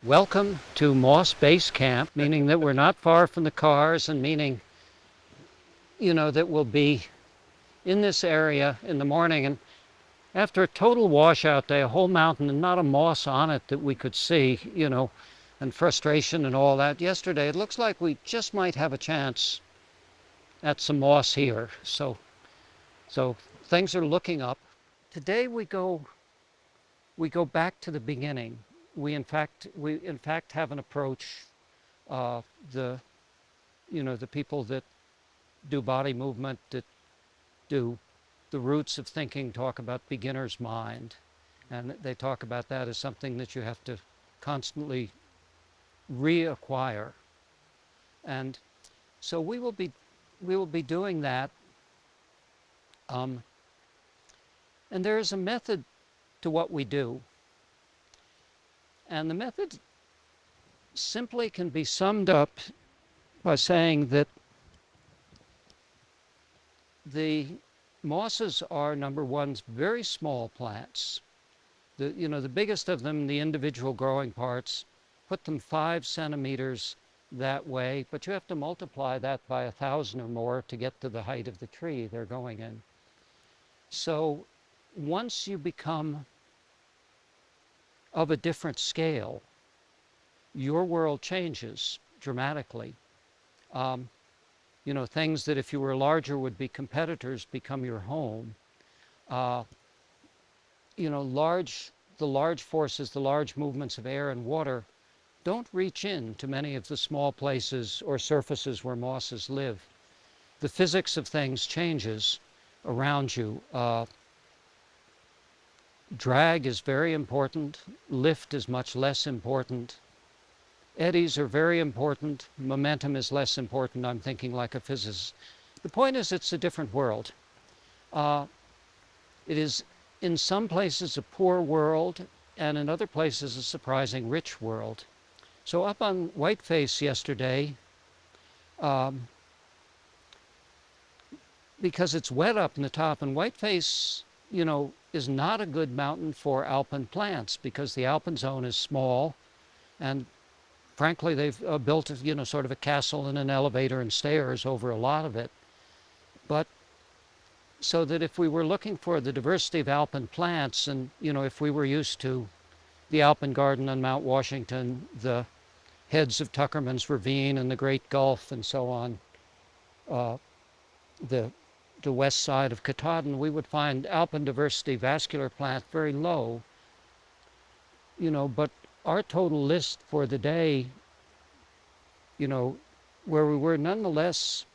Welcome to Moss Base Camp, meaning that we're not far from the cars and meaning, that we'll be in this area in the morning. And after a total washout day, a whole mountain and not a moss on it that we could see, and frustration and all that yesterday, it looks like we just might have a chance at some moss here. So things are looking up. Today we go back to the beginning. We in fact have an approach. The the people that do body movement, that do the roots of thinking, talk about beginner's mind, and they talk about that as something that you have to constantly reacquire. And so we will be doing that. Um, and there is a method to what we do, and the method simply can be summed up by saying that the mosses are, number one, very small plants. The biggest of them, the individual growing parts, put them 5 centimeters that way, but you have to multiply that by 1,000 or more to get to the height of the tree they're going in. So once you become of a different scale, your world changes dramatically. Um, things that if you were larger would be competitors become your home. Uh, the large forces, the large movements of air and water don't reach in to many of the small places or surfaces where mosses live. The physics of things changes around you. Drag is very important. Lift is much less important. Eddies are very important. Momentum is less important. I'm thinking like a physicist. The point is, it's a different world. It is in some places a poor world, and in other places a surprising rich world. So up on Whiteface yesterday, um, because it's wet up in the top, and Whiteface, is not a good mountain for alpine plants because the alpine zone is small, and frankly, they've built, sort of a castle and an elevator and stairs over a lot of it. But so that if we were looking for the diversity of alpine plants, and, if we were used to the Alpine Garden on Mount Washington, the heads of Tuckerman's Ravine and the Great Gulf and so on, uh, the west side of Katahdin, we would find alpine diversity, vascular plant, very low. But our total list for the day, where we were nonetheless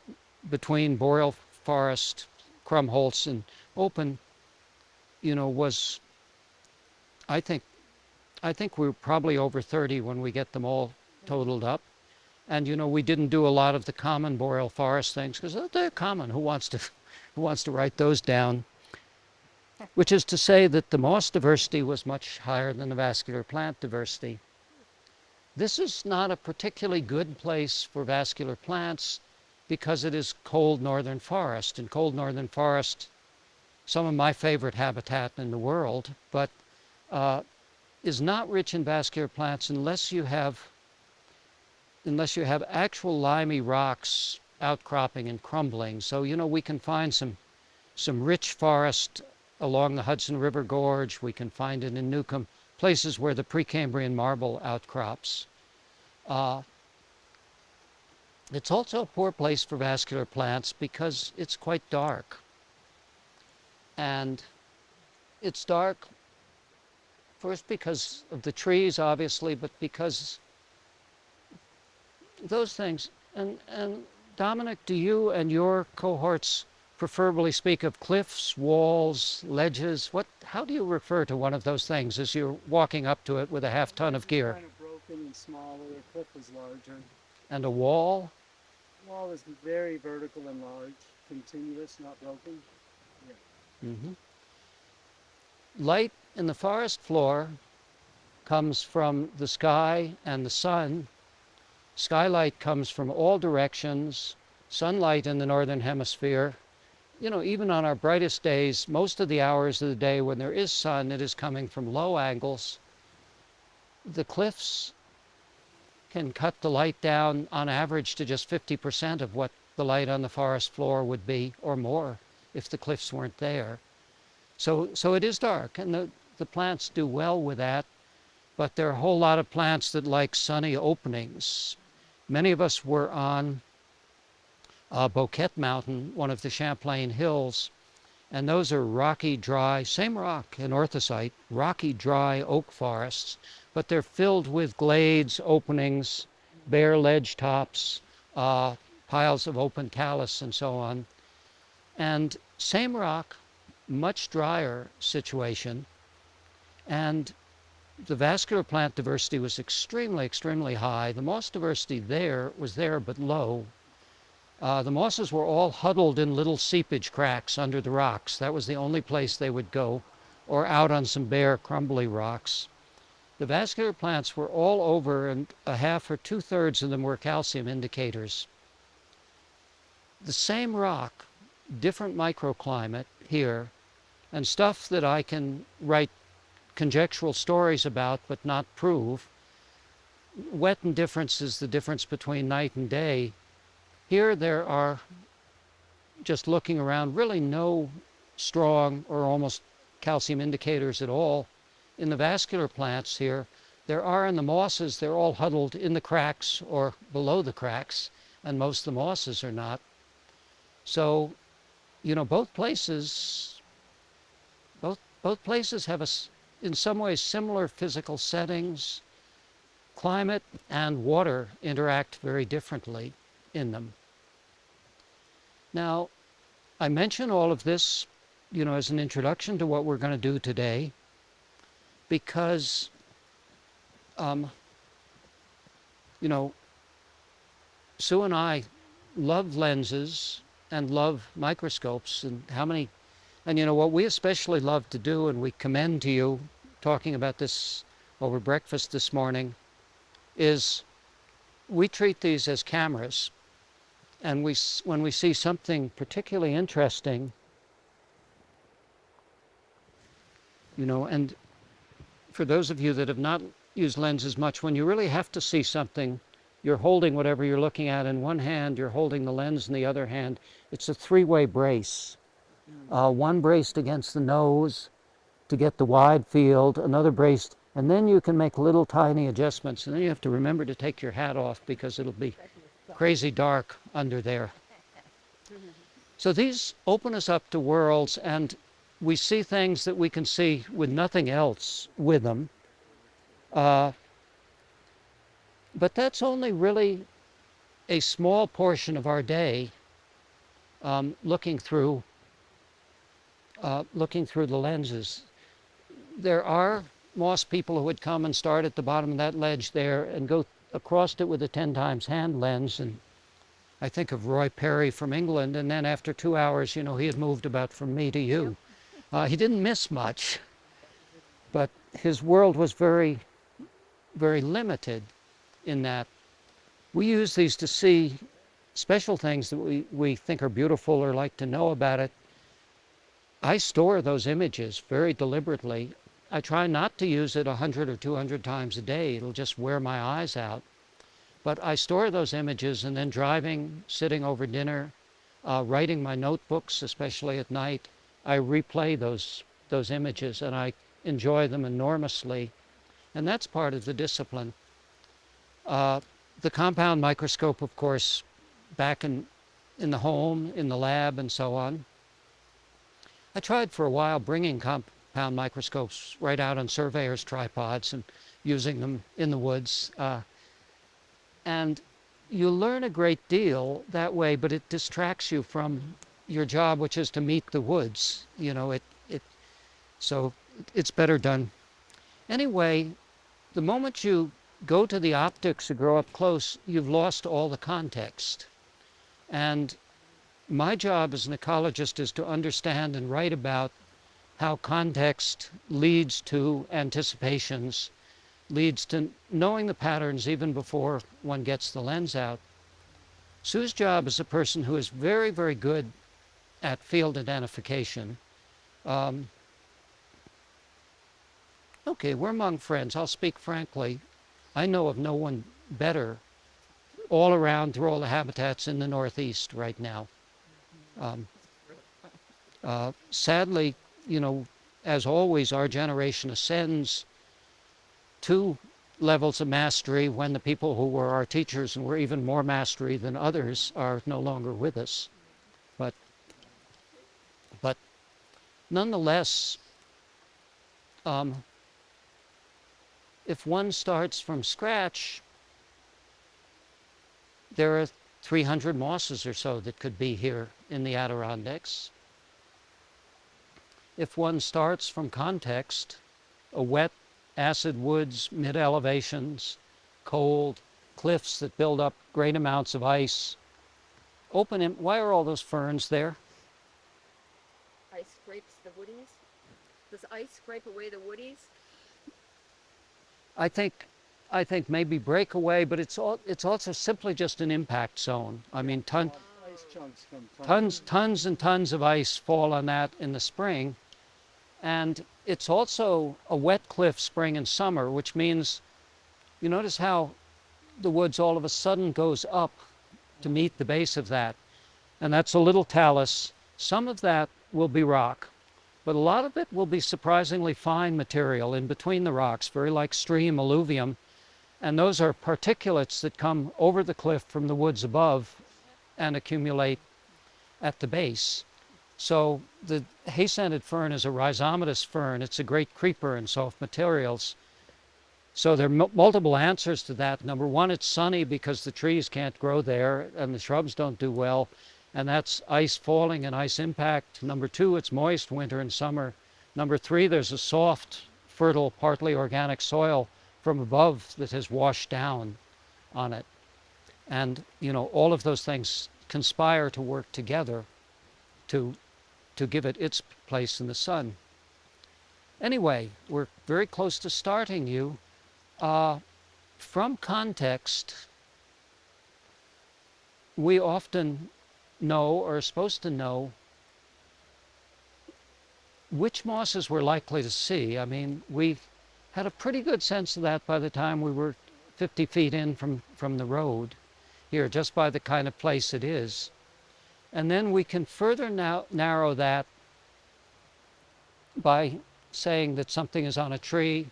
between boreal forest, Krumholtz, and open, was, I think we were probably over 30 when we get them all totaled up. And we didn't do a lot of the common boreal forest things because they're common. Who wants to write those down? Which is to say that the moss diversity was much higher than the vascular plant diversity. This is not a particularly good place for vascular plants because it is cold northern forest. And cold northern forest, some of my favorite habitat in the world, but is not rich in vascular plants unless you have actual limey rocks outcropping and crumbling. So, we can find some rich forest along the Hudson River Gorge. We can find it in Newcomb, places where the Precambrian marble outcrops. It's also a poor place for vascular plants because it's quite dark. And it's dark first because of the trees, obviously, but because those things. And Dominic, do you and your cohorts preferably speak of cliffs, walls, ledges? How do you refer to one of those things as you're walking up to it with a half ton of gear? Kind of broken and smaller. The cliff is larger. And a wall? The wall is very vertical and large, continuous, not broken. Yeah. Mm-hmm. Light in the forest floor comes from the sky and the sun. Skylight comes from all directions. Sunlight in the northern hemisphere. Even on our brightest days, most of the hours of the day when there is sun, it is coming from low angles. The cliffs can cut the light down on average to just 50% of what the light on the forest floor would be, or more, if the cliffs weren't there. So it is dark, and the plants do well with that, but there are a whole lot of plants that like sunny openings. Many of us were on Bouquet Mountain, one of the Champlain Hills, and those are rocky, dry, same rock in orthosite, rocky, dry oak forests, but they're filled with glades, openings, bare ledge tops, piles of open talus, and so on. And same rock, much drier situation, and the vascular plant diversity was extremely, extremely high. The moss diversity was there, but low. The mosses were all huddled in little seepage cracks under the rocks. That was the only place they would go, or out on some bare, crumbly rocks. The vascular plants were all over, and a half or two-thirds of them were calcium indicators. The same rock, different microclimate here, and stuff that I can write conjectural stories about but not prove. Wet and difference is the difference between night and day. Here there are, just looking around, really no strong or almost calcium indicators at all. In the vascular plants here, there are in the mosses, they're all huddled in the cracks or below the cracks, and most of the mosses are not. So, both places have in some ways similar physical settings. Climate and water interact very differently in them. Now, I mention all of this, as an introduction to what we're going to do today, because, Sue and I love lenses and love microscopes, and what we especially love to do, and we commend to you, talking about this over breakfast this morning, is we treat these as cameras, and when we see something particularly interesting, and for those of you that have not used lenses much, when you really have to see something, you're holding whatever you're looking at in one hand, you're holding the lens in the other hand. It's a three-way brace. One braced against the nose to get the wide field, another braced, and then you can make little tiny adjustments, and then you have to remember to take your hat off because it'll be crazy dark under there. So these open us up to worlds, and we see things that we can see with nothing else with them. But that's only really a small portion of our day, looking through the lenses. There are moss people who would come and start at the bottom of that ledge there and go across it with a 10 times hand lens, and I think of Roy Perry from England, and then after 2 hours, he had moved about from me to you. He didn't miss much, but his world was very, very limited in that. We use these to see special things that we think are beautiful or like to know about it. I store those images very deliberately. I try not to use it 100 or 200 times a day. It'll just wear my eyes out. But I store those images, and then driving, sitting over dinner, writing my notebooks, especially at night, I replay those images, and I enjoy them enormously. And that's part of the discipline. The compound microscope, of course, back in the home, in the lab, and so on. I tried for a while bringing compound microscopes right out on surveyors' tripods and using them in the woods. And you learn a great deal that way, but it distracts you from your job, which is to meet the woods. So it's better done. Anyway, the moment you go to the optics or grow up close, you've lost all the context. And my job as an ecologist is to understand and write about how context leads to anticipations, leads to knowing the patterns even before one gets the lens out. Sue's job is a person who is very, very good at field identification. Okay, we're among friends. I'll speak frankly. I know of no one better all around through all the habitats in the Northeast right now. Um, Sadly, as always, our generation ascends to levels of mastery when the people who were our teachers and were even more mastery than others are no longer with us. But nonetheless, if one starts from scratch, there are 300 mosses or so that could be here in the Adirondacks. If one starts from context, a wet, acid woods, mid-elevations, cold, cliffs that build up great amounts of ice. Why are all those ferns there? Ice scrapes the woodies? Does ice scrape away the woodies? I think maybe breakaway, but it's also simply just an impact zone. I mean, Ice chunks from tons and tons of ice fall on that in the spring. And it's also a wet cliff spring and summer, which means, you notice how the woods all of a sudden goes up to meet the base of that. And that's a little talus. Some of that will be rock, but a lot of it will be surprisingly fine material in between the rocks, very like stream alluvium. And those are particulates that come over the cliff from the woods above and accumulate at the base. So the hay-scented fern is a rhizomatous fern. It's a great creeper in soft materials. So there are multiple answers to that. Number one, it's sunny because the trees can't grow there and the shrubs don't do well. And that's ice falling and ice impact. Number two, it's moist winter and summer. Number three, there's a soft, fertile, partly organic soil from above that has washed down on it. And, all of those things conspire to work together to give it its place in the sun. Anyway, we're very close to starting you. From context, we often know, or are supposed to know, which mosses we're likely to see. I mean, we had a pretty good sense of that by the time we were 50 feet in from the road here, just by the kind of place it is. And then we can further narrow that by saying that something is on a tree,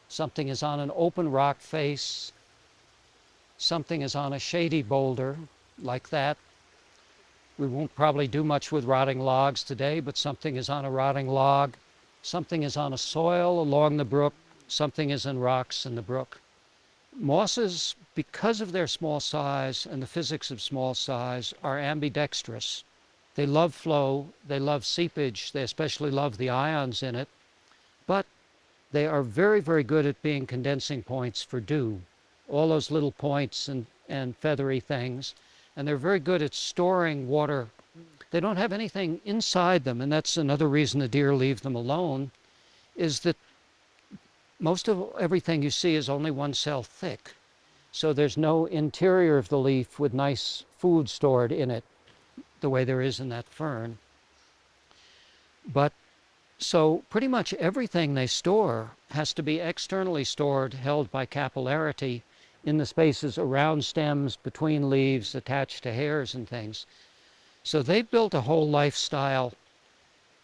something is on an open rock face, something is on a shady boulder, like that. We won't probably do much with rotting logs today, but something is on a rotting log, something is on a soil along the brook, something is in rocks in the brook. Mosses, because of their small size and the physics of small size, are ambidextrous. They love flow, they love seepage, they especially love the ions in it, but they are very, very good at being condensing points for dew, all those little points and feathery things, and they're very good at storing water. They don't have anything inside them, and that's another reason the deer leave them alone, is that most of everything you see is only one cell thick. So there's no interior of the leaf with nice food stored in it, the way there is in that fern. But so pretty much everything they store has to be externally stored, held by capillarity in the spaces around stems, between leaves, attached to hairs and things. So they've built a whole lifestyle.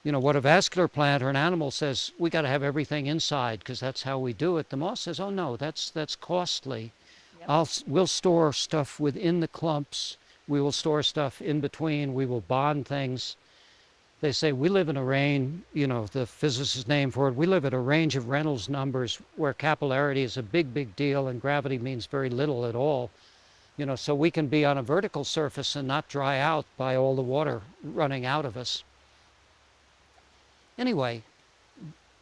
What a vascular plant or an animal says, we got to have everything inside because that's how we do it. The moss says, oh no, that's costly. Yep. We'll store stuff within the clumps. We will store stuff in between. We will bond things. They say we live in a range, the physicist's name for it, we live at a range of Reynolds numbers where capillarity is a big, big deal and gravity means very little at all. So we can be on a vertical surface and not dry out by all the water running out of us. Anyway,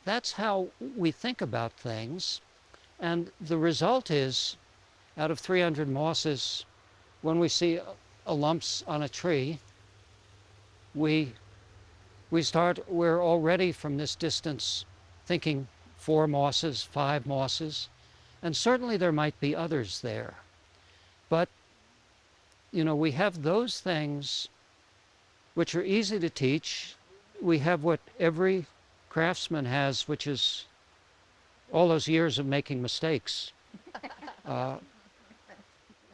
that's how we think about things. And the result is, out of 300 mosses, when we see a lumps on a tree, we're already from this distance thinking 4 mosses, 5 mosses, and certainly there might be others there. But, we have those things which are easy to teach. We have what every craftsman has, which is all those years of making mistakes.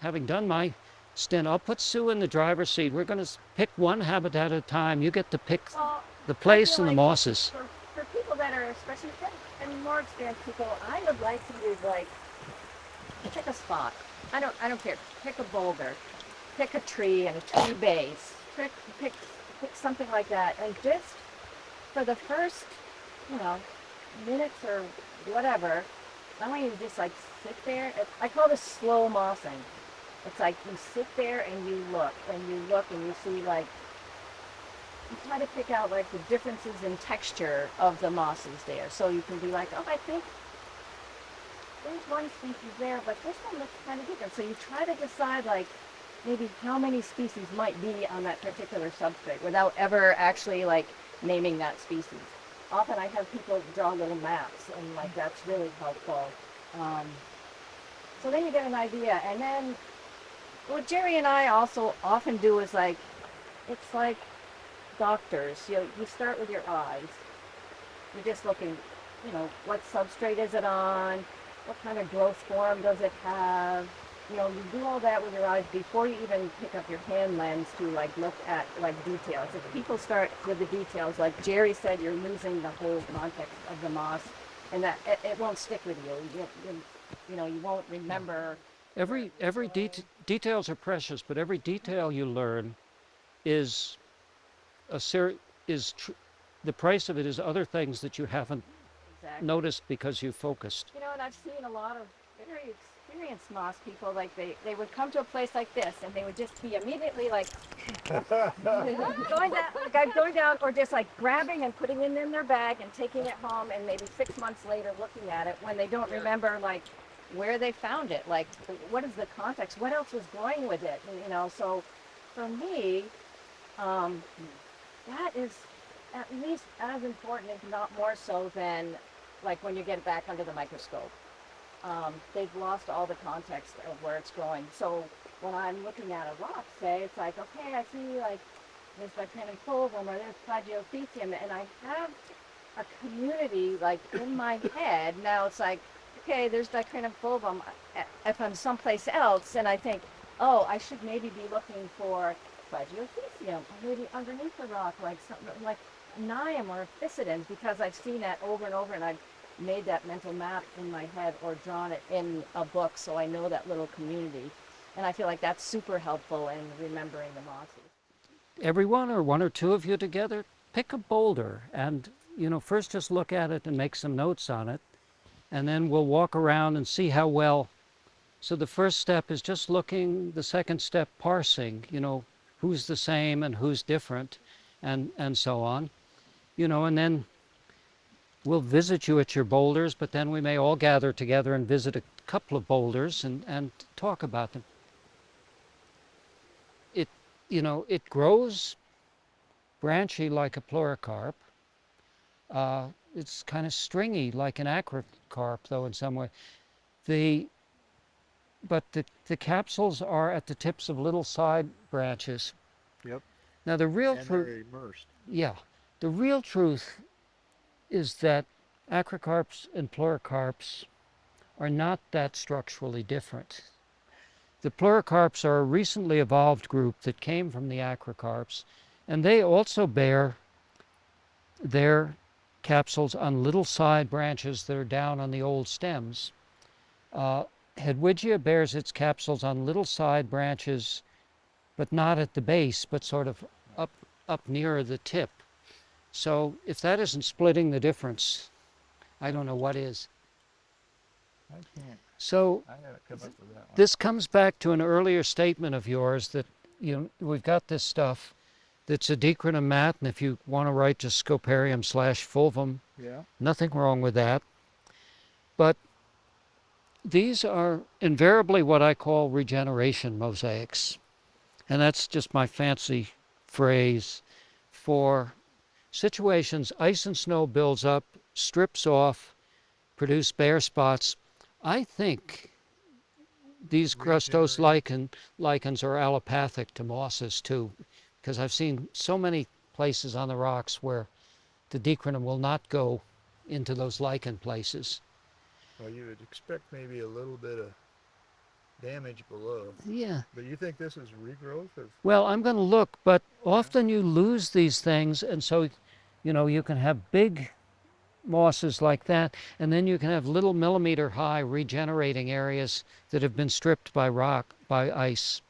having done my stint, I'll put Sue in the driver's seat. We're going to pick one habitat at a time. You get to pick Well, the I place feel and the like mosses. for people that are especially and more experienced people, I would like to do like pick a spot. I don't care. Pick a boulder, pick a tree and a tree base. Pick something like that, and just for the first, you know, minutes or whatever, I want you to just like sit there. I call this slow mossing. It's like you sit there and you look and you look and you see like you try to pick out like the differences in texture of the mosses there. So you can be like, oh, I think there's one species there, but this one looks kind of different. So you try to decide like maybe how many species might be on that particular substrate without ever actually like naming that species. Often I have people draw little maps and like that's really helpful. So then you get an idea, and then what Jerry and I also often do is like, it's like doctors. You start with your eyes. You're just looking, you know, what substrate is it on? What kind of growth form does it have? You know, you do all that with your eyes before you even pick up your hand lens to like look at like details. If people start with the details, like Jerry said, you're losing the whole context of the moss, and that it won't stick with you. You know, you won't remember. Every details are precious, but every detail you learn is the price of it is other things that you haven't Exactly. noticed because you focused. You know, and I've seen a lot of very experienced moss people, like they would come to a place like this and they would just be immediately like going down or just like grabbing and putting it in their bag and taking it home and maybe 6 months later looking at it when they don't remember like where they found it, like what is the context, what else was growing with it, and, you know, so for me, that is at least as important, if not more so, than like when you get it back under the microscope. They've lost all the context of where it's growing. So when I'm looking at a rock, say, it's like, okay, I see like there's Dicranum fulvum or there's Plagiocesium, and I have a community like in my head. Now it's like, okay, there's Dicranum fulvum. If I'm someplace else, and I think, oh, I should maybe be looking for Plagiocesium, or maybe underneath the rock, like something like Niam or Physidens, because I've seen that over and over, and I've made that mental map in my head or drawn it in a book, so I know that little community. And I feel like that's super helpful in remembering the mosses. Everyone or one or two of you together, pick a boulder and, you know, first just look at it and make some notes on it, and then we'll walk around and see how well. So the first step is just looking, the second step parsing, you know, who's the same and who's different, and so on, you know, and then we'll visit you at your boulders, but then we may all gather together and visit a couple of boulders and talk about them. It, you know, it grows branchy like a pleurocarp. It's kind of stringy like an acrocarp, though, in some way. But the capsules are at the tips of little side branches. Yep. Now the real And truth, they're immersed. yeah, the real truth is that acrocarps and pleurocarps are not that structurally different. The pleurocarps are a recently evolved group that came from the acrocarps, and they also bear their capsules on little side branches that are down on the old stems. Hedwigia bears its capsules on little side branches, but not at the base, but sort of up nearer the tip. So if that isn't splitting the difference, I don't know what is. I can't. So I gotta come up with that one. this comes back to an earlier statement of yours that, you know, we've got this stuff that's a Dicranum mat, and if you want to write just Scoparium/fulvum, Yeah. nothing wrong with that. But these are invariably what I call regeneration mosaics. And that's just my fancy phrase for situations ice and snow builds up, strips off, produce bare spots. I think these crustose lichens are allopathic to mosses too, because I've seen so many places on the rocks where the Dicranum will not go into those lichen places. Well, you would expect maybe a little bit of damage below. Yeah. But you think this is regrowth of? Well, I'm going to look, but often you lose these things, and so, you can have big mosses like that, and then you can have little millimeter high regenerating areas that have been stripped by rock, by ice.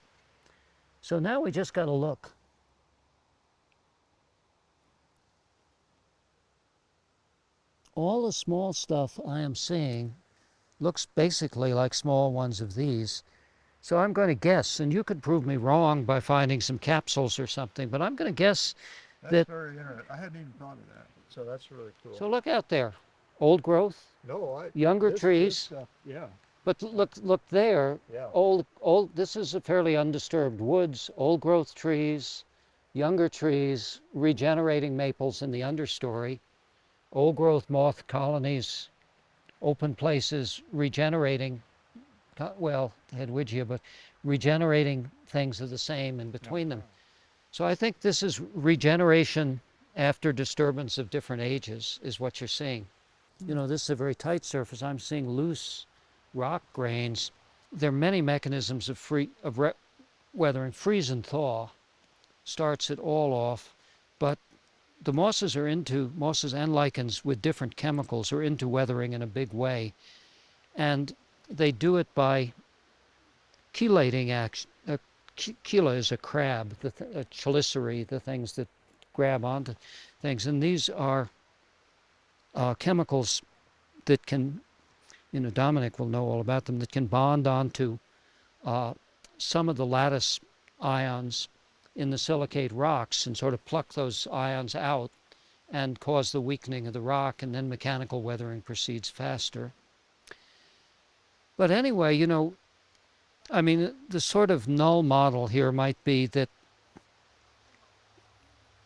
So now we just got to look. All the small stuff I am seeing looks basically like small ones of these. So I'm going to guess, and you could prove me wrong by finding some capsules or something, but I'm going to guess That's that. very interesting. I hadn't even thought of that. So that's really cool. So look out there. Old growth, No, younger this trees. stuff, yeah. But look there. Yeah. Old. This is a fairly undisturbed woods. Old growth trees, younger trees, regenerating maples in the understory. Old growth moth colonies, open places, regenerating. Well, Hedwigia, but regenerating things are the same in between them. So I think this is regeneration after disturbance of different ages is what you're seeing. This is a very tight surface. I'm seeing loose rock grains. There are many mechanisms of weathering. Freeze and thaw starts it all off, but the mosses and lichens with different chemicals are into weathering in a big way, and they do it by chelating action. Chela is a crab, a chelicerae, the things that grab onto things, and these are chemicals that can, Dominic will know all about them, that can bond onto some of the lattice ions in the silicate rocks and sort of pluck those ions out and cause the weakening of the rock, and then mechanical weathering proceeds faster. But anyway, the sort of null model here might be that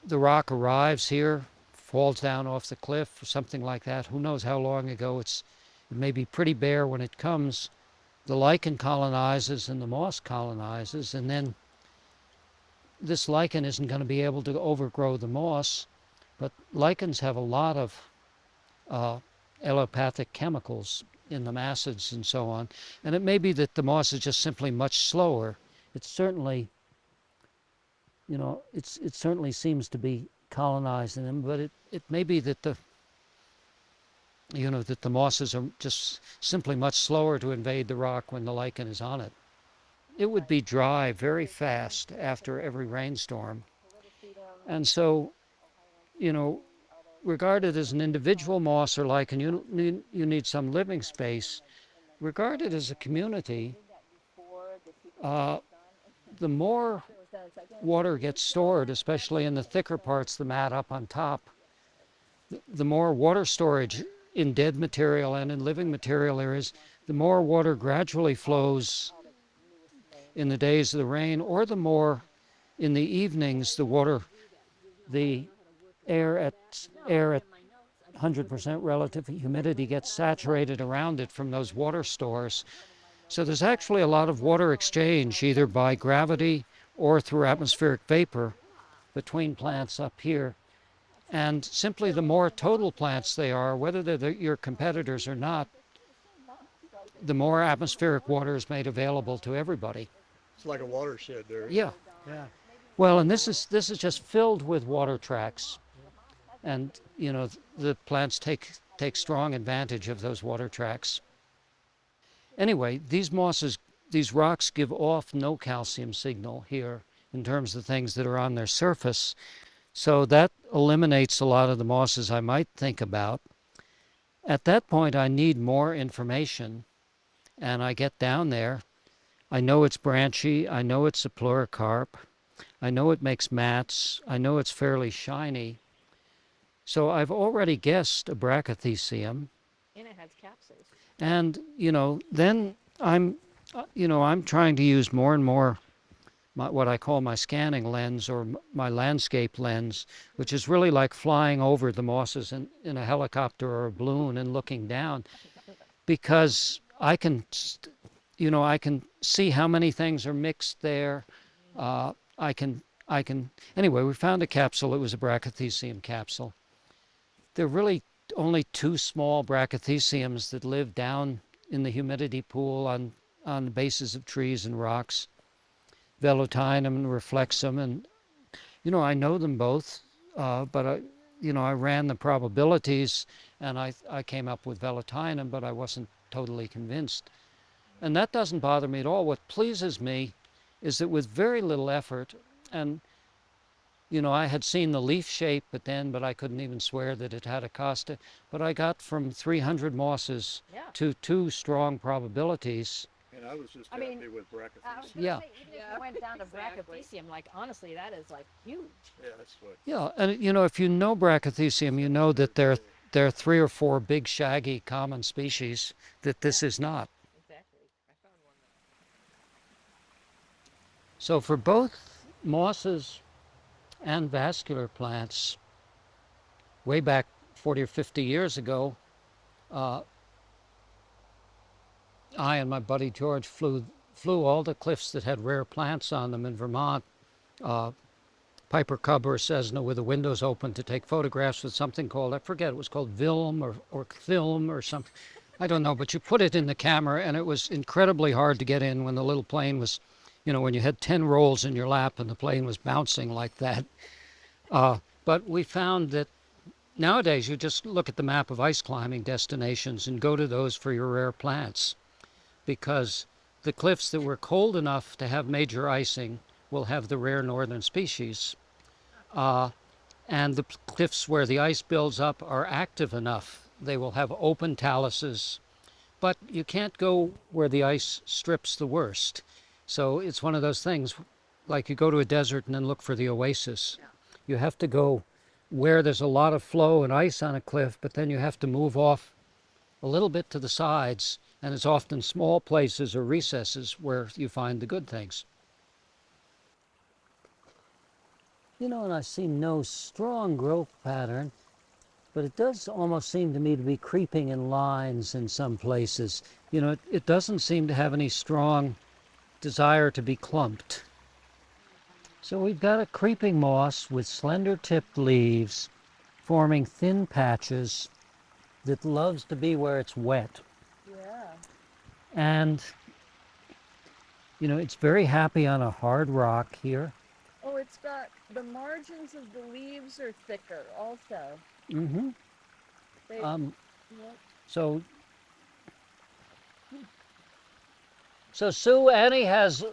the rock arrives here, falls down off the cliff or something like that. Who knows how long ago? It may be pretty bare when it comes. The lichen colonizes and the moss colonizes, and then this lichen isn't going to be able to overgrow the moss, but lichens have a lot of allopathic chemicals in them, acids and so on, and it may be that the moss is just simply much slower. It's certainly, it certainly seems to be colonizing them, but it may be that the mosses are just simply much slower to invade the rock when the lichen is on it. It would be dry very fast after every rainstorm. And so, regarded as an individual moss or lichen, you need some living space. Regarded as a community, the more water gets stored, especially in the thicker parts, the mat up on top, the more water storage in dead material and in living material there is, the more water gradually flows in the days of the rain, or the more in the evenings the air at 100% relative humidity gets saturated around it from those water stores. So there's actually a lot of water exchange, either by gravity or through atmospheric vapor, between plants up here. And simply the more total plants they are, whether they're your competitors or not, the more atmospheric water is made available to everybody. It's like a watershed there. Yeah. Yeah. Well, and this is just filled with water tracks, and the plants take strong advantage of those water tracks. Anyway, these rocks give off no calcium signal here in terms of things that are on their surface, so that eliminates a lot of the mosses I might think about. At that point, I need more information, and I get down there. I know it's branchy. I know it's a pleurocarp. I know it makes mats. I know it's fairly shiny. So I've already guessed a brachythecium. And it has capsules. And, then I'm trying to use more and more what I call my scanning lens, or my landscape lens, which is really like flying over the mosses in a helicopter or a balloon and looking down, because I can see how many things are mixed there. Anyway, we found a capsule. It was a brachythecium capsule. There are really only two small brachytheciums that live down in the humidity pool on on the bases of trees and rocks, Velutinum and Reflexum, and I know them both, but I ran the probabilities, and I came up with Velutinum, but I wasn't totally convinced. And that doesn't bother me at all. What pleases me is that with very little effort, and I had seen the leaf shape, but I couldn't even swear that it had a costa. But I got from 300 mosses Yeah. to 2 strong probabilities. And I was just I mean, happy with I was Brachyphytes. gonna Yeah. say, even if you went down to Brachyphycium, like honestly, that is like huge. Yeah, that's what. Yeah, and if you know Brachythecium, you know that there are 3 or 4 big shaggy common species that this is not. Exactly. I found one. So for both mosses and vascular plants, way back 40 or 50 years ago, I and my buddy George flew all the cliffs that had rare plants on them in Vermont, Piper Cub or Cessna, with the windows open to take photographs with something called, I forget, it was called Vilm or Film or something. I don't know, but you put it in the camera, and it was incredibly hard to get in when the little plane was, when you had 10 rolls in your lap and the plane was bouncing like that. But we found that nowadays you just look at the map of ice climbing destinations and go to those for your rare plants, because the cliffs that were cold enough to have major icing will have the rare northern species. And the cliffs where the ice builds up are active enough. They will have open taluses, but you can't go where the ice strips the worst. So it's one of those things, like you go to a desert and then look for the oasis. Yeah. You have to go where there's a lot of flow and ice on a cliff, but then you have to move off a little bit to the sides, and it's often small places or recesses where you find the good things. And I see no strong growth pattern, but it does almost seem to me to be creeping in lines in some places. It doesn't seem to have any strong desire to be clumped. So we've got a creeping moss with slender-tipped leaves forming thin patches that loves to be where it's wet. Yeah. And, it's very happy on a hard rock here. Oh, it's got the margins of the leaves are thicker also. Mm-hmm. They, yep. So Sue, Annie has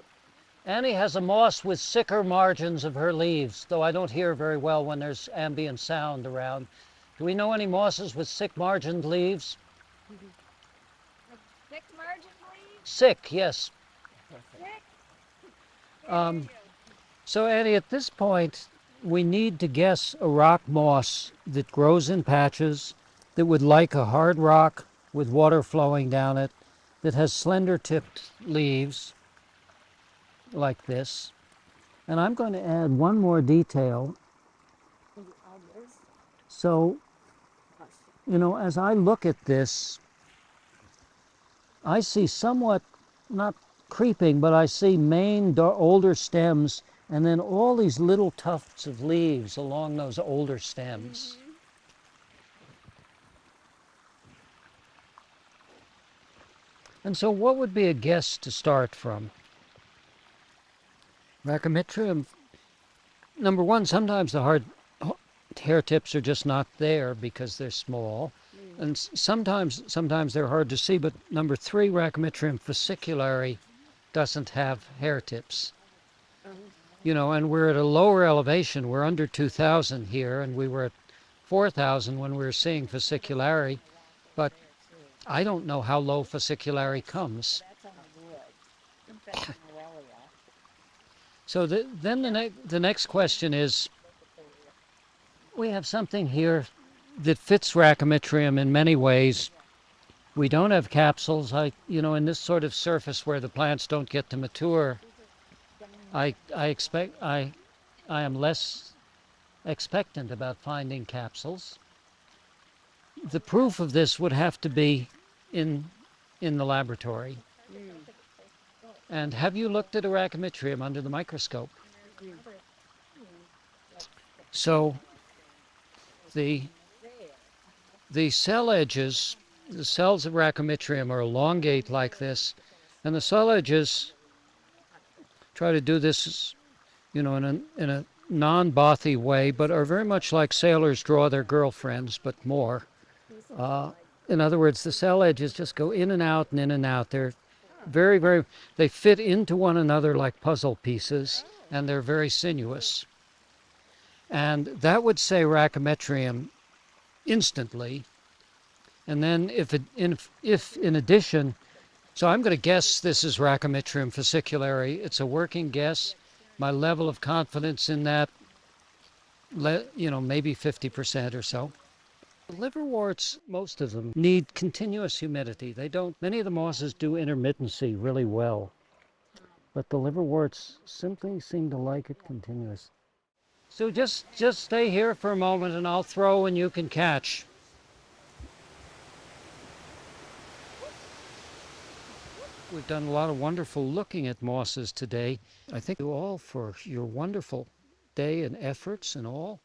a moss with thicker margins of her leaves, though I don't hear very well when there's ambient sound around. Do we know any mosses with thick margined leaves? Thick margin leaves? Thick, yes. Thick? So Annie, at this point, we need to guess a rock moss that grows in patches, that would like a hard rock with water flowing down it, that has slender-tipped leaves like this. And I'm going to add one more detail. So, as I look at this, I see somewhat, not creeping, but I see main older stems, and then all these little tufts of leaves along those older stems. Mm-hmm. And so what would be a guess to start from? Racemytrium, number one, sometimes the hard hair tips are just not there because they're small. And sometimes they're hard to see, but number 3, Racemytrium fasciculare doesn't have hair tips. And we're at a lower elevation. We're under 2,000 here, and we were at 4,000 when we were seeing fasciculare, but I don't know how low fasciculare comes. That's on the wood. In fact, Morelia. So then the next question is, we have something here that fits Racemytrium in many ways. We don't have capsules. In this sort of surface where the plants don't get to mature, I am less expectant about finding capsules. The proof of this would have to be in the laboratory. And have you looked at a Racemytrium under the microscope? So the cell edges, the cells of Racemytrium are elongate like this, And the cellages try to do this, in a non-bothy way, but are very much like sailors draw their girlfriends, but more. In other words, the cell edges just go in and out and in and out. They're they fit into one another like puzzle pieces, and they're very sinuous. And that would say Raccometrium instantly. And then if in addition, so I'm going to guess this is Raccometrium fasciculare. It's a working guess. My level of confidence in that, maybe 50% or so. Liverworts, most of them, need continuous humidity. They don't, many of the mosses do intermittency really well, but the liverworts simply seem to like it continuous. So just stay here for a moment and I'll throw and you can catch. We've done a lot of wonderful looking at mosses today. I thank you all for your wonderful day and efforts and all.